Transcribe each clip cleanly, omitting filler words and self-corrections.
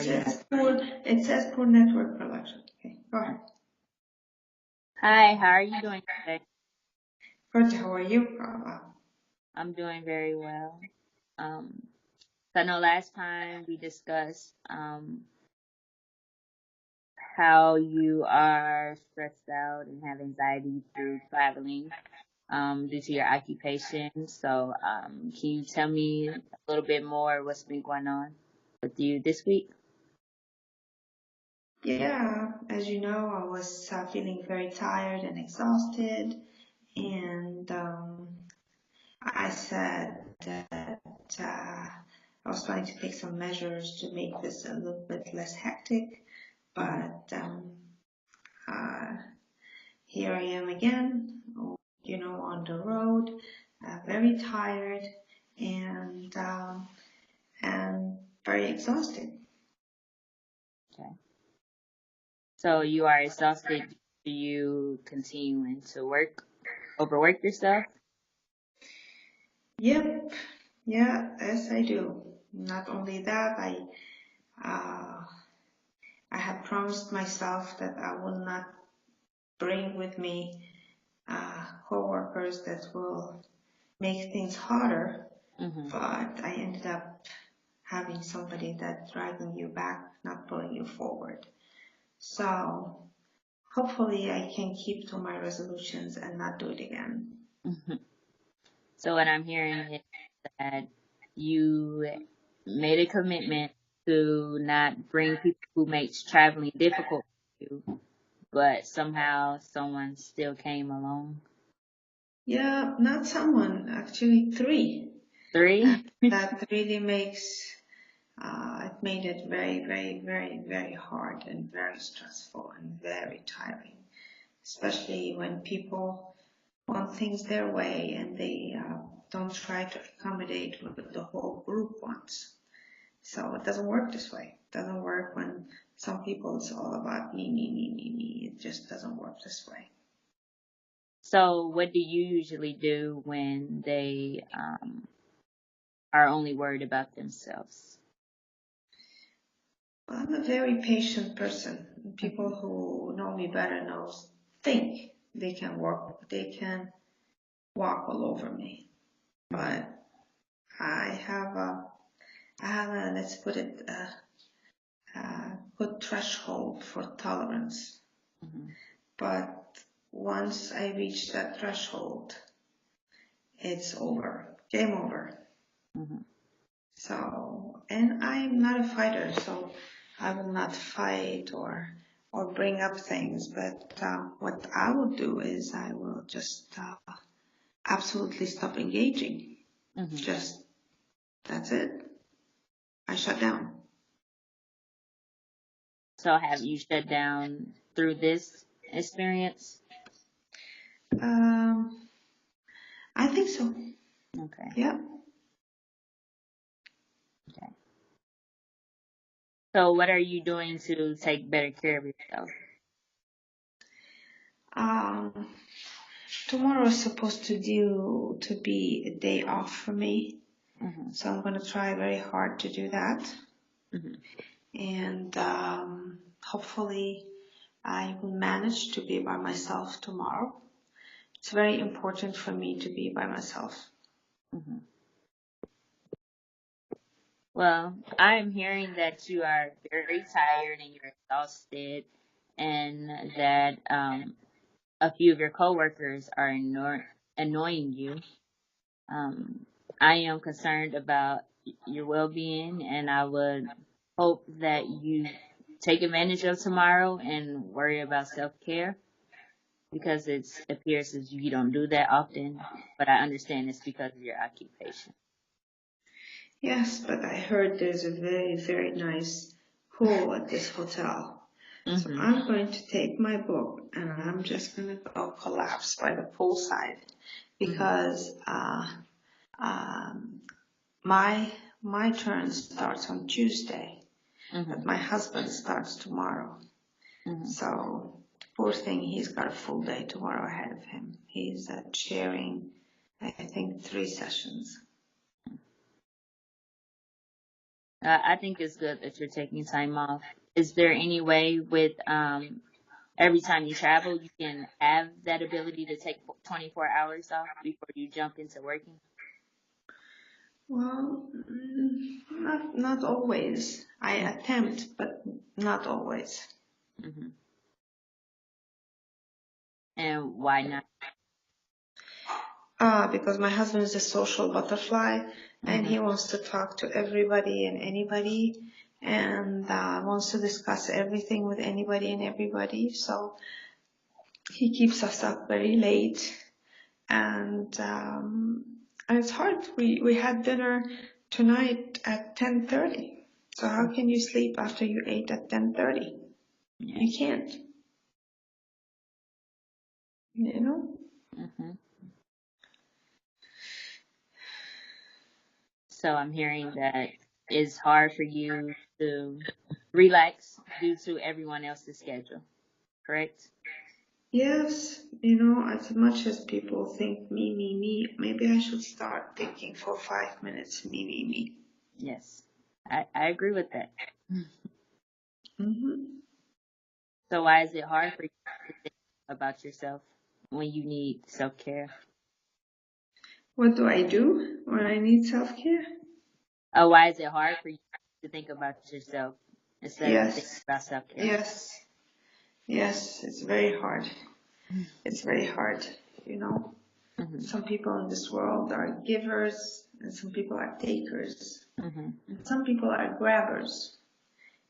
are you? It says poor network connection. Okay, go ahead. Hi, how are you doing today? Good, how are you? I'm doing very well. I know last time we discussed how you are stressed out and have anxiety through traveling due to your occupation. So, can you tell me a little bit more what's been going on with you this week? Yeah, as you know, I was feeling very tired and exhausted, and I said that I was going to take some measures to make this a little bit less hectic, but uh, here I am again, on the road, very tired and very exhausted. Okay. So you are exhausted. Do you continuing to overwork yourself? Yep, yeah, yes, I do. Not only that, uh, I have promised myself that I will not bring with me coworkers that will make things harder. Mm-hmm. But I ended up having somebody that's dragging you back, not pulling you forward. So hopefully I can keep to my resolutions and not do it again. Mm-hmm. So what I'm hearing is that you made a commitment to not bring people who makes traveling difficult for you, but somehow someone still came along. Yeah, not someone, actually three. And 3? that really it made it very, very, very, very hard and very stressful and very tiring, especially when people want things their way and they don't try to accommodate what the whole group wants. So it doesn't work this way. It doesn't work when some people it's all about me, me, me, me, me. It just doesn't work this way. So what do you usually do when they are only worried about themselves? Well, I'm a very patient person. Mm-hmm. People who know me better think they can walk all over me. Mm-hmm. But I have a let's put it good threshold for tolerance. Mm-hmm. But once I reach that threshold, it's over, game over. Mm-hmm. So, and I'm not a fighter, so I will not fight or bring up things. But what I will do is I will just absolutely stop engaging. Mm-hmm. Just that's it. I shut down. So have you shut down through this experience? Um, I think so. Okay. Yeah. Okay. So what are you doing to take better care of yourself? Um, Tomorrow is supposed to be a day off for me, Mm-hmm. so I'm going to try very hard to do that, Mm-hmm. and hopefully I will manage to be by myself tomorrow. It's very important for me to be by myself. Mm-hmm. Well, I'm hearing that you are very tired and you're exhausted, and that a few of your coworkers are annoying you. Um, I am concerned about your well-being, and I would hope that you take advantage of tomorrow and worry about self-care because it appears as you don't do that often. But I understand it's because of your occupation. Yes, but I heard there's a very, very nice pool at this hotel. So Mm-hmm. I'm going to take my book and I'm just going to go collapse by the poolside Mm-hmm. because um, my turn starts on Tuesday, Mm-hmm. but my husband starts tomorrow. Mm-hmm. So poor thing, he's got a full day tomorrow ahead of him. He's chairing, I think, 3 sessions. I think it's good that you're taking time off. Is there any way with every time you travel, you can have that ability to take 24 hours off before you jump into working? Well, not always. I Mm. attempt, but not always. Mm-hmm. And why not? Because my husband is a social butterfly and Mm-hmm. he wants to talk to everybody and anybody and wants to discuss everything with anybody and everybody. So he keeps us up very late and it's hard. We had dinner tonight at 10:30. So how can you sleep after you ate at 10:30? Yeah. You can't, you know? Mm-hmm. So I'm hearing that it's hard for you to relax due to everyone else's schedule, correct? Yes, as much as people think me, maybe I should start thinking for 5 minutes me. Yes. I agree with that. Hmm. So why is it hard for you to think about yourself when you need self-care? What do I do when I need self-care? Why is it hard for you to think about yourself instead of thinking Yes, about self-care? yes, yes, it's very hard. It's very hard, you know. Mm-hmm. Some people in this world are givers and some people are takers. Mm-hmm. And some people are grabbers.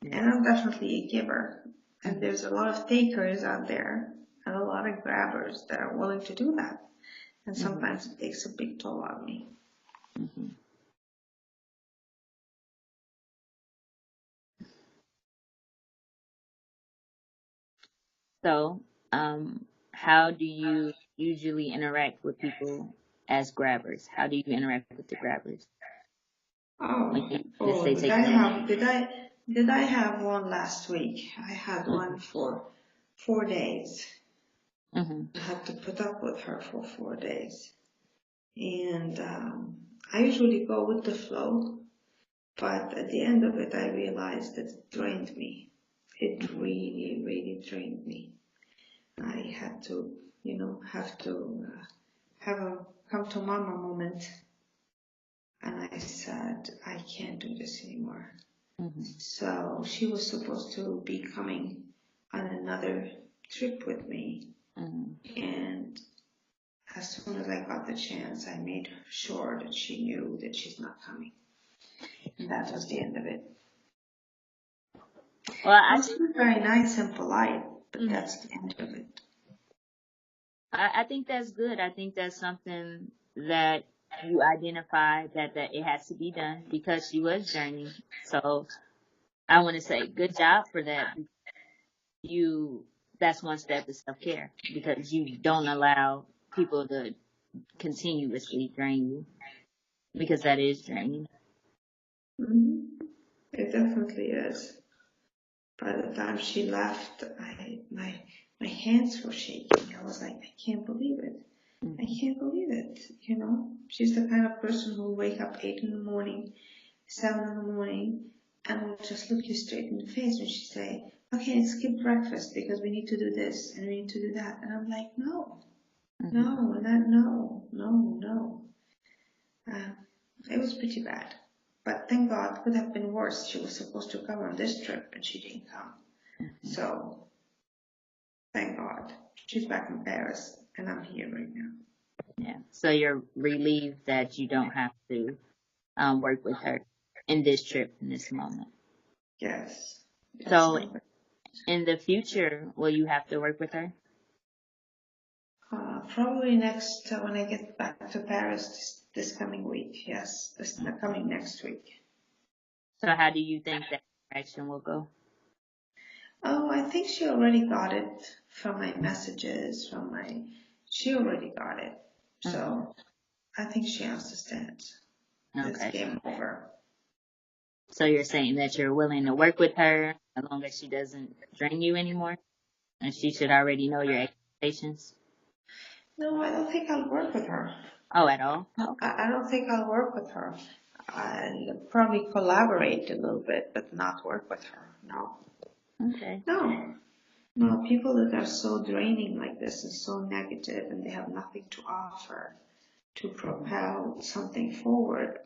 And Yes. I'm definitely a giver. And Mm-hmm. there's a lot of takers out there and a lot of grabbers that are willing to do that. And Mm-hmm. sometimes it takes a big toll on me. Mm-hmm. So, how do you usually interact with people as grabbers? How do you interact with the grabbers when Oh, you just oh, say take money? did I have one last week? I had Mm-hmm. one for 4 days. Mm-hmm. I had to put up with her for 4 days. And I usually go with the flow, but at the end of it, I realized that it drained me. It Mm-hmm. really, really drained me. I had to, have to have a come to mama moment. And I said, I can't do this anymore. Mm-hmm. So she was supposed to be coming on another trip with me. Mm-hmm. And as soon as I got the chance, I made sure that she knew that she's not coming. And that was the end of it. Well, I I was think still very nice and polite, but mhm. that's the end of it. I think that's good. I think that's something that you identify that it has to be done because she was journeying. So I want to say good job for that. You that's one step of self care because you don't allow people to continuously drain you because that is draining. Hmm. It definitely is. By the time she left, my hands were shaking. I was like, I can't believe it. I Mm-hmm. can't believe it. She's the kind of person who will wake up 8 in the morning, 7 in the morning, and will just look you straight in the face when she say, okay, skip breakfast because we need to do this and we need to do that. And I'm like, no, Mm-hmm. no, not no, no, no. Uh, it was pretty bad. But thank God, could have been worse. She was supposed to come on this trip and she didn't come. Mm-hmm. So thank God. She's back in Paris and I'm here right now. Yeah. So you're relieved that you don't have to work with her in this trip in this moment. Yes. Yes, So I'm in the future, will you have to work with her? probably next when I get back to Paris this coming week. Yes, the Okay. coming next week. So how do you think that interaction will go? Oh, I think she already got it from my messages, she already got it. Hmm. So I think she understands. It's Okay. game over. So you're saying that you're willing to work with her as long as she doesn't drain you anymore, and she should already know your expectations. No, I don't think I'll work with her. Oh, at all? Okay. I don't think I'll work with her. and probably collaborate a little bit, but not work with her. No, Okay. no, no. People that are so draining like this and so negative, and they have nothing to offer to propel something forward,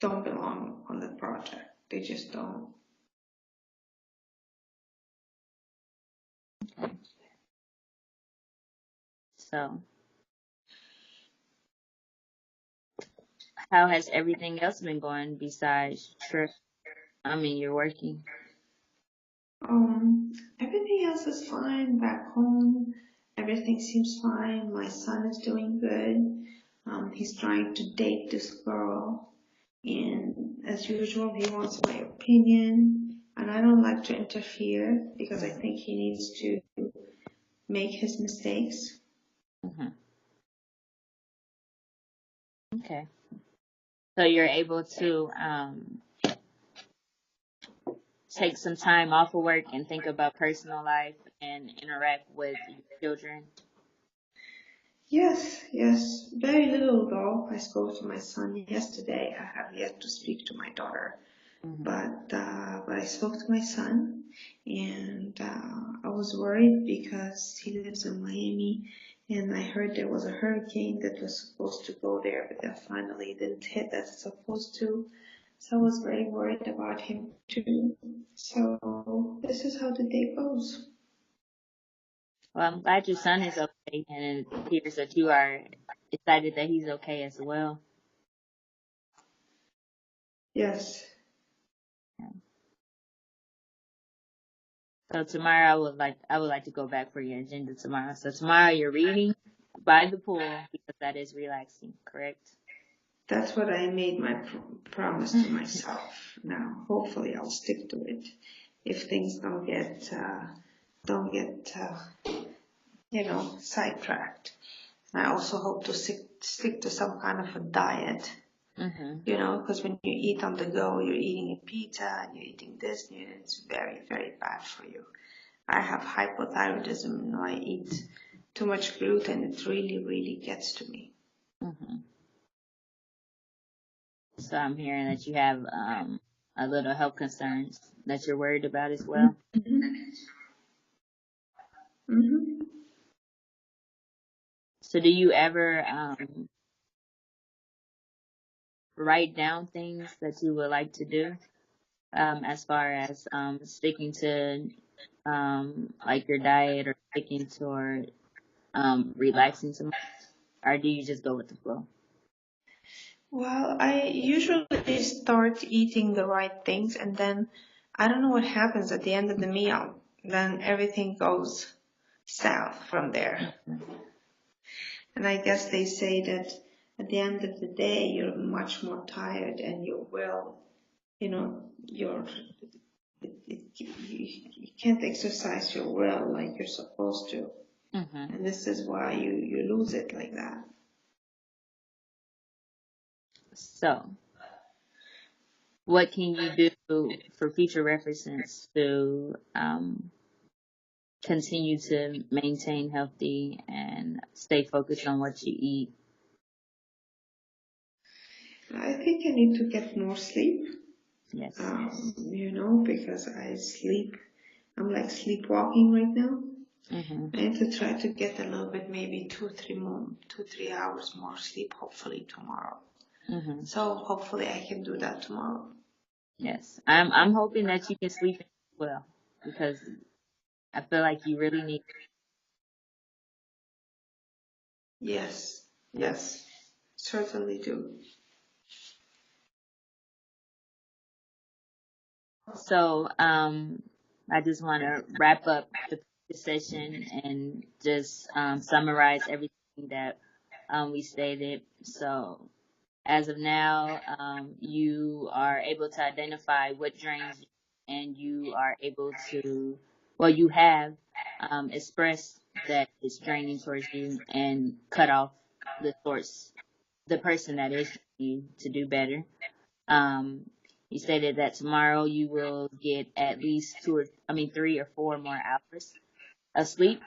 don't belong on the project. They just don't. Okay. So, how has everything else been going besides trip? I mean, you're working. Everything else is fine back home. Everything seems fine. My son is doing good. He's trying to date this girl, and as usual, he wants my opinion, and I don't like to interfere because I think he needs to make his mistakes. Hmm. Okay. So you're able to take some time off of work and think about personal life and interact with your children. Yes, yes, very little though. I spoke to my son yesterday. I have yet to speak to my daughter. Hmm. But I spoke to my son, and I was worried because he lives in Miami, and I heard there was a hurricane that was supposed to go there, but then finally didn't hit as it's supposed to. So I was very worried about him too. So this is how the day goes. Well, I'm glad your son is okay, and it appears that you are excited that he's okay as well. Yes, So tomorrow, I would like to go back for your agenda tomorrow. So tomorrow, you're reading by the pool because that is relaxing, correct? that's what I made my promise to myself. Now, hopefully, I'll stick to it. If things don't get sidetracked. And I also hope to stick to some kind of a diet, Mhm. because when you eat on the go, you're eating a pizza and you're eating this, and it's very, very bad for you. I have hypothyroidism, and I eat too much gluten. It really, really gets to me. Mhm. So I'm hearing that you have a little health concerns that you're worried about as well. Mm-hmm. Mm-hmm. So do you ever write down things that you would like to do as far as sticking to like your diet or sticking to or relaxing tomorrow, or do you just go with the flow? Well, I usually start eating the right things, and then I don't know what happens at the end of the meal. Then everything goes south from there. And I guess they say that at the end of the day, you're much more tired, and your will, you can't exercise your will like you're supposed to. Hmm. And this is why you lose it like that. So, what can you do for future references to continue to maintain healthy and stay focused on what you eat? I think I need to get more sleep, Yes. because I'm like sleepwalking right now. Hmm. I need to try to get a little bit, maybe 2, 3 hours more sleep, hopefully tomorrow. Hmm. So hopefully I can do that tomorrow. Yes. I'm hoping that you can sleep well because I feel like you really need. Yes, yes, certainly do. So, I just want to wrap up the session and just summarize everything that we stated. So, as of now, you are able to identify what drains you, and you are able to, well, you have expressed that it's draining towards you and cut off the source, the person that is draining you to do better. Um, you stated that tomorrow you will get at least 3 or 4 more hours of sleep.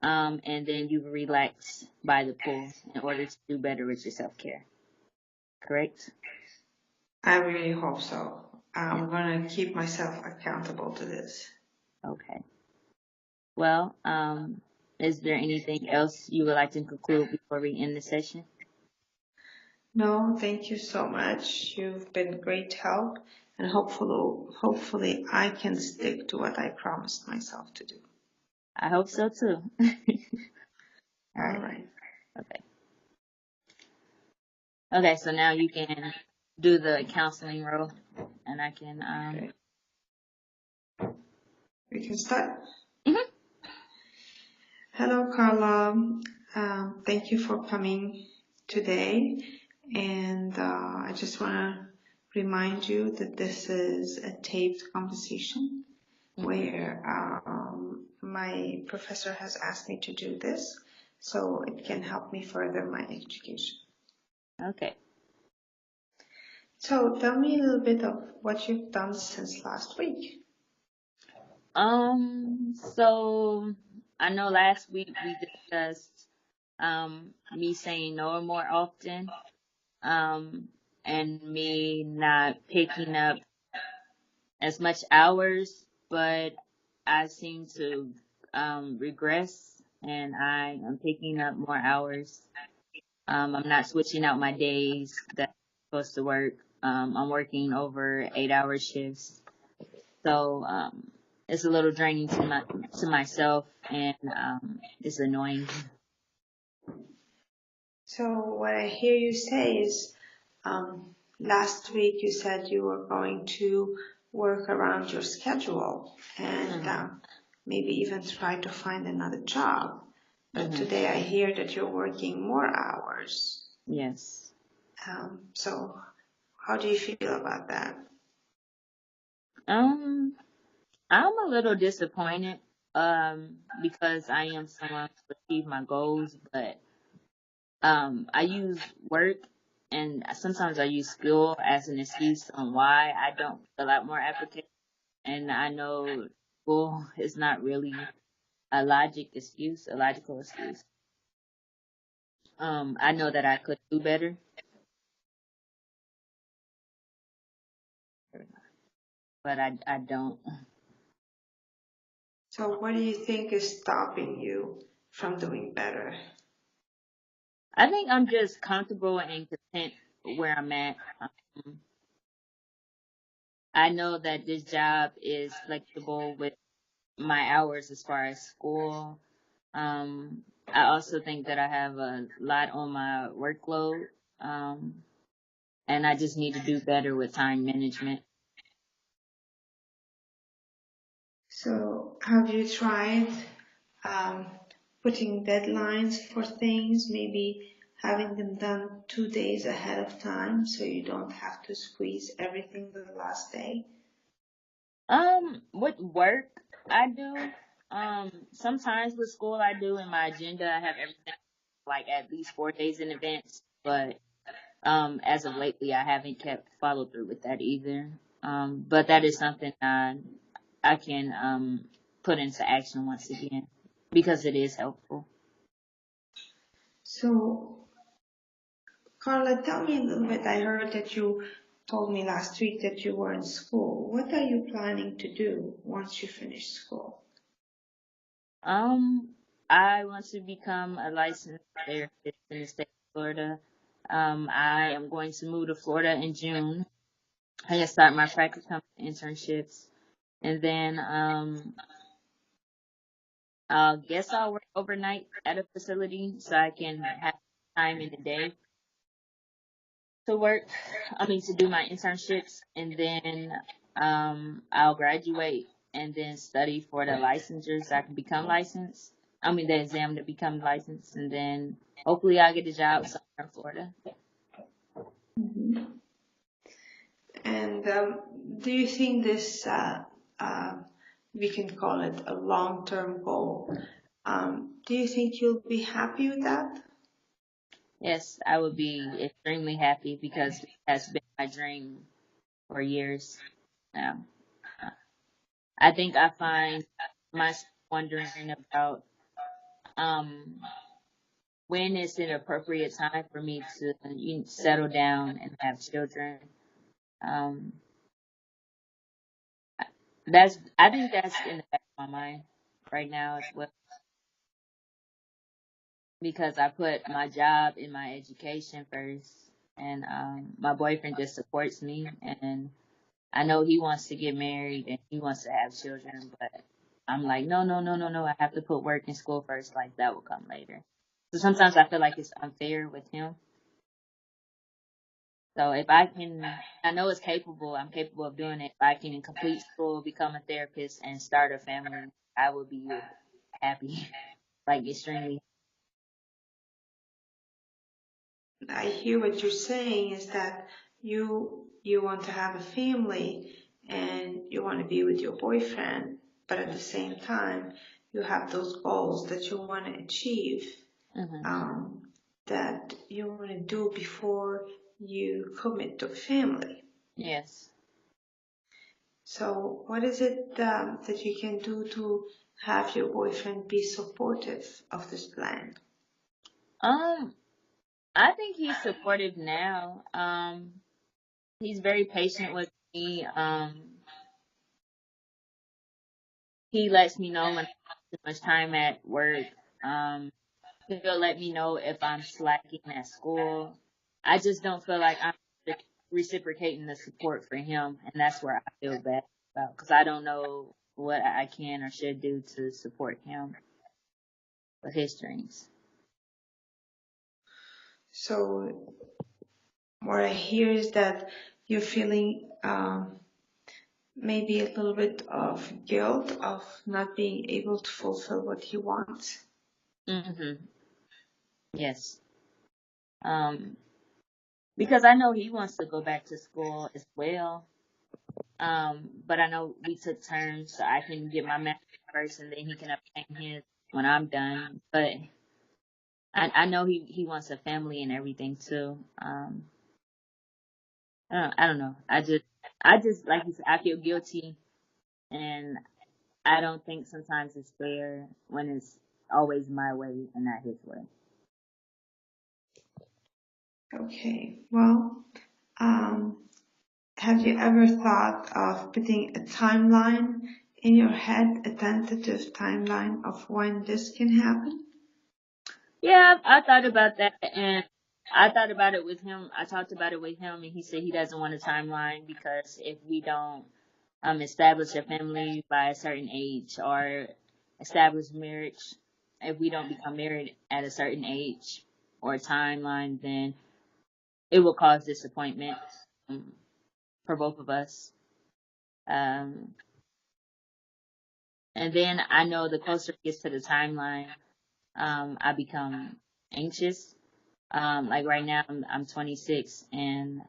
And then you relax by the pool in order to do better with your self care. Correct? I really hope so. Yeah. I'm gonna keep myself accountable to this. Okay. Well, is there anything else you would like to conclude before we end the session? No, thank you so much. You've been great help, and hopefully I can stick to what I promised myself to do. I hope so too. All All right. right. Okay. Okay. So now you can do the counseling role, and I can. Okay. We can start. Mhm. Hello, Carla. Thank you for coming today. And I just want to remind you that this is a taped conversation Mhm. where my professor has asked me to do this so it can help me further my education. Okay. So tell me a little bit of what you've done since last week. So I know last week we discussed me saying no more often, um, and me not picking up as much hours, but I seem to regress, and I am picking up more hours. I'm not switching out my days that I'm supposed to work. I'm working over 8-hour shifts, so it's a little draining to myself, and it's annoying. So what I hear you say is last week you said you were going to work around your schedule and Mhm. maybe even try to find another job. But Mhm. today I hear that you're working more hours. Yes. So how do you feel about that? Um, I'm a little disappointed because I am someone who achieve my goals, but I use work and sometimes I use school as an excuse on why I don't fill out more applications. And I know school is not really a logical excuse. I know that I could do better, but I don't. So what do you think is stopping you from doing better? I think I'm just comfortable and content where I'm at. I know that this job is flexible with my hours as far as school. I also think that I have a lot on my workload, and I just need to do better with time management. So have you tried um, putting deadlines for things, maybe having them done 2 days ahead of time so you don't have to squeeze everything the last day? With work, I do. Sometimes with school, I do. In my agenda, I have everything like at least 4 days in advance. But as of lately, I haven't kept follow through with that either. But that is something I can put into action once again because it is helpful. So, Carla, tell me a little bit. I heard that you told me last week that you were in school. What are you planning to do once you finish school? Um, I want to become a licensed therapist in the state of Florida. I am going to move to Florida in June. I can start my practice company internships, and then I guess I'll work overnight at a facility so I can have time in the day to work. I mean, to do my internships, and then I'll graduate and then study for the licensure so I can become licensed. I mean, the exam to become licensed, and then hopefully I'll get a job somewhere in Florida. Mhm. And do you think this, uh, we can call it a long-term goal? Do you think you'll be happy with that? Yes, I would be extremely happy because it has been my dream for years now. I think I find myself wondering about um when is an appropriate time for me to settle down and have children. Um, I think that's in the back of my mind right now as well, because I put my job and my education first, and my boyfriend just supports me, and I know he wants to get married and he wants to have children, but I'm like, no, no, no, no, no. I have to put work in school first. Like that will come later. So sometimes I feel like it's unfair with him. So if I can, I know it's capable. I'm capable of doing it. If I can complete school, become a therapist, and start a family, I would be happy, like extremely. I hear what you're saying is that you want to have a family and you want to be with your boyfriend, but at the same time you have those goals that you want to achieve, Hmm. um, that you want to do before you commit to family. Yes. So what is it that you can do to have your boyfriend be supportive of this plan? Um, I think he's supportive now. He's very patient with me. He lets me know when I have too much time at work. Um, he'll let me know if I'm slacking at school. I just don't feel like I'm reciprocating the support for him, and that's where I feel bad about, because I don't know what I can or should do to support him with his dreams. So what I hear is that you're feeling maybe a little bit of guilt of not being able to fulfill what he wants. Hmm. Yes. Um, because I know he wants to go back to school as well. But I know we took turns, so I can get my master's first, and then he can obtain his when I'm done. But I know he wants a family and everything too. I don't know. I just like you said, I feel guilty, and I don't think sometimes it's fair when it's always my way and not his way. Okay, well, um, have you ever thought of putting a timeline in your head, a tentative timeline of when this can happen? Yeah, I thought about that, and I thought about it with him. I talked about it with him, and he said he doesn't want a timeline because if we don't establish a family by a certain age or establish marriage, if we don't become married at a certain age or timeline, then it will cause disappointment um, for both of us. Um, and then I know the closer it gets to the timeline, I become anxious. Like right now, I'm 26, and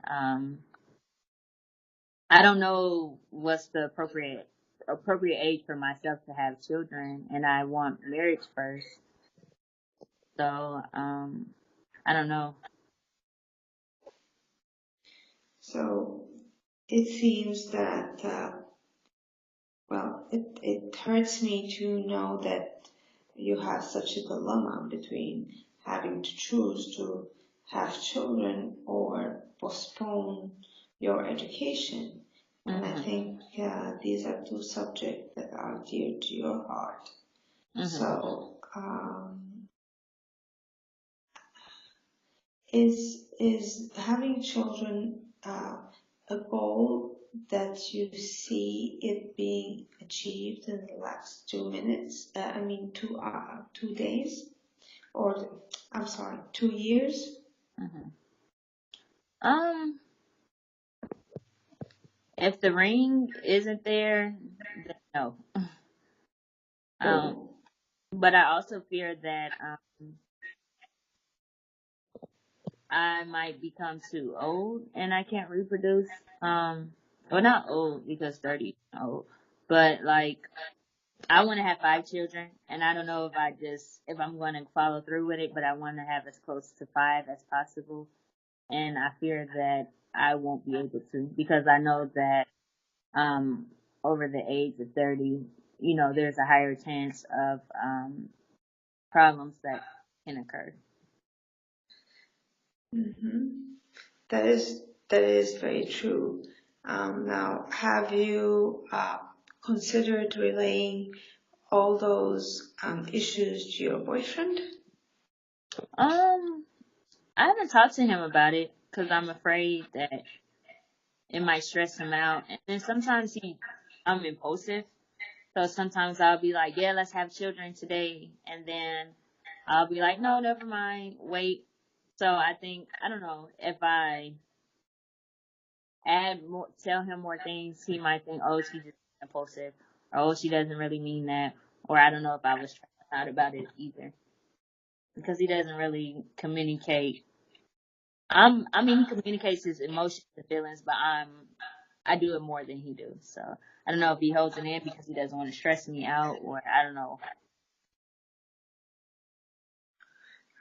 I don't know what's the appropriate age for myself to have children, and I want marriage first. So I don't know. So it seems that, well, it hurts me to know that you have such a dilemma between having to choose to have children or postpone your education. And I Mhm. think these are two subjects that are dear to your heart. Mhm. So, is having children a goal that you see it being achieved in the last 2 minutes? I mean, 2 days, or I'm sorry, 2 years. Mhm. Um, if the ring isn't there, then no. Um, Oh, but I also fear that I might become too old and I can't reproduce. Well, not old because 30 is old, but like I want to have 5 children, and I don't know if I'm going to follow through with it, but I want to have as close to 5 as possible, and I fear that I won't be able to because I know that um over the age of 30, there's a higher chance of problems that can occur. hmm that is that is very true. Now, have you considered relaying all those issues to your boyfriend? Um, I haven't talked to him about it because I'm afraid that it might stress him out. And then sometimes I'm impulsive. So sometimes I'll be like, yeah, let's have children today. And then I'll be like, no, never mind, wait. So I think, I don't know, if I tell him more things, he might think, oh, she's just impulsive. Or, oh, she doesn't really mean that. Or I don't know if I was trying out about it either. Because he doesn't really communicate. I mean, he communicates his emotions and feelings, but I do it more than he do. So I don't know if he holds it in because he doesn't want to stress me out, or I don't know.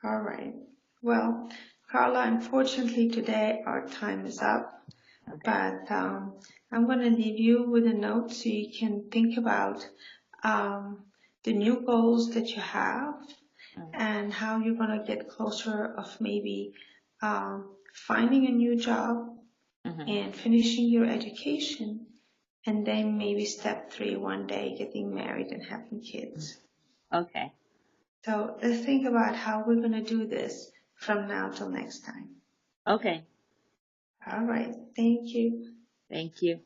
All right. Well, Carla, unfortunately today our time is up, Okay. but I'm going to leave you with a note so you can think about the new goals that you have and how you're going to get closer of maybe finding a new job Mm-hmm. and finishing your education, and then maybe step 3 one day, getting married and having kids. Okay. So let's think about how we're going to do this from now till next time. Okay. All right. Thank you. Thank you.